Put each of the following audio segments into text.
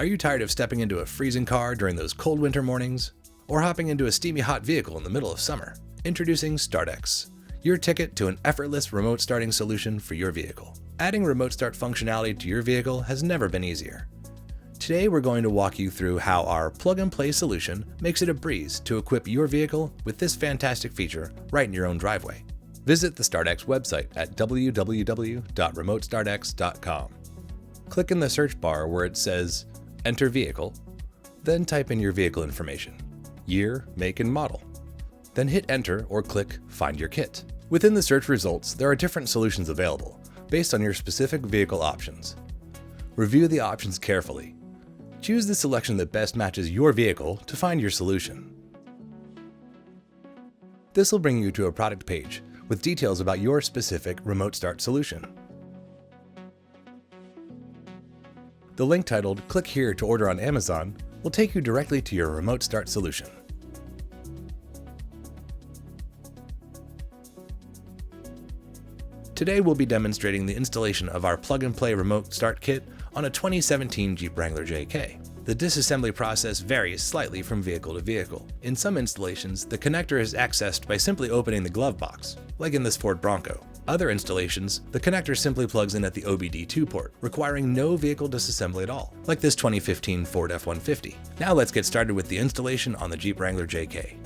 Are you tired of stepping into a freezing car during those cold winter mornings? Or hopping into a steamy hot vehicle in the middle of summer? Introducing StartX, your ticket to an effortless remote starting solution for your vehicle. Adding remote start functionality to your vehicle has never been easier. Today we're going to walk you through how our plug-and-play solution makes it a breeze to equip your vehicle with this fantastic feature right in your own driveway. Visit the StartX website at www.remotestartx.com. Click in the search bar where it says Enter Vehicle, then type in your vehicle information, year, make, and model. Then hit Enter or click Find Your Kit. Within the search results, there are different solutions available based on your specific vehicle options. Review the options carefully. Choose the selection that best matches your vehicle to find your solution. This will bring you to a product page with details about your specific remote start solution. The link titled "Click here to order on Amazon" will take you directly to your remote start solution. Today we'll be demonstrating the installation of our plug-and-play remote start kit on a 2017 Jeep Wrangler JK. The disassembly process varies slightly from vehicle to vehicle. In some installations, the connector is accessed by simply opening the glove box, like in this Ford Bronco. Other installations, the connector simply plugs in at the OBD2 port, requiring no vehicle disassembly at all, like this 2015 Ford F-150. Now let's get started with the installation on the Jeep Wrangler JK.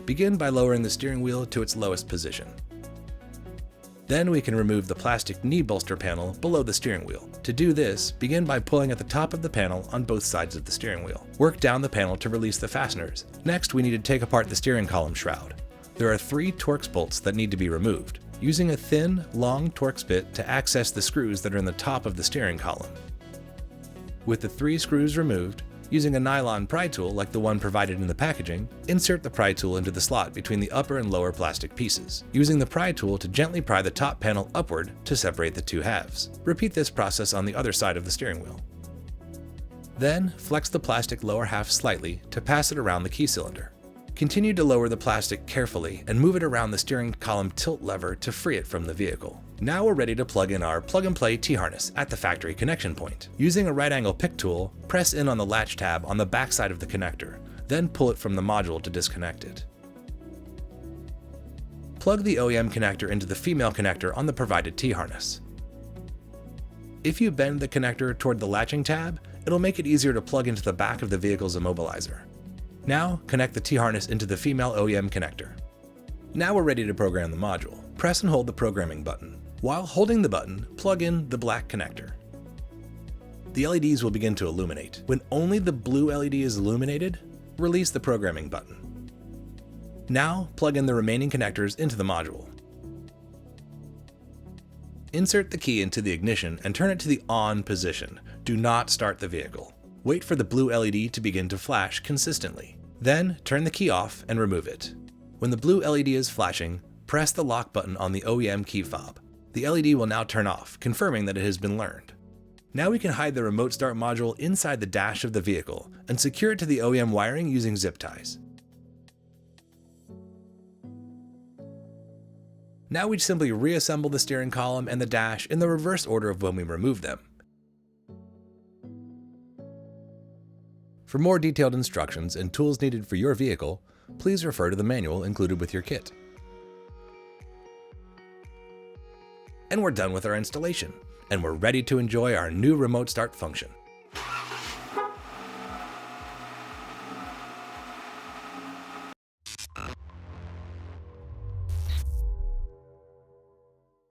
Begin by lowering the steering wheel to its lowest position. Then we can remove the plastic knee bolster panel below the steering wheel. To do this, begin by pulling at the top of the panel on both sides of the steering wheel. Work down the panel to release the fasteners. Next, we need to take apart the steering column shroud. There are 3 Torx bolts that need to be removed, using a thin, long Torx bit to access the screws that are in the top of the steering column. With the 3 screws removed, using a nylon pry tool like the one provided in the packaging, insert the pry tool into the slot between the upper and lower plastic pieces, using the pry tool to gently pry the top panel upward to separate the 2 halves. Repeat this process on the other side of the steering wheel. Then, flex the plastic lower half slightly to pass it around the key cylinder. Continue to lower the plastic carefully and move it around the steering column tilt lever to free it from the vehicle. Now we're ready to plug in our plug-and-play T-harness at the factory connection point. Using a right-angle pick tool, press in on the latch tab on the back side of the connector, then pull it from the module to disconnect it. Plug the OEM connector into the female connector on the provided T-harness. If you bend the connector toward the latching tab, it'll make it easier to plug into the back of the vehicle's immobilizer. Now, connect the T-harness into the female OEM connector. Now we're ready to program the module. Press and hold the programming button. While holding the button, plug in the black connector. The LEDs will begin to illuminate. When only the blue LED is illuminated, release the programming button. Now, plug in the remaining connectors into the module. Insert the key into the ignition and turn it to the on position. Do not start the vehicle. Wait for the blue LED to begin to flash consistently. Then, turn the key off and remove it. When the blue LED is flashing, press the lock button on the OEM key fob. The LED will now turn off, confirming that it has been learned. Now we can hide the remote start module inside the dash of the vehicle and secure it to the OEM wiring using zip ties. Now we simply reassemble the steering column and the dash in the reverse order of when we removed them. For more detailed instructions and tools needed for your vehicle, please refer to the manual included with your kit. And we're done with our installation, and we're ready to enjoy our new remote start function.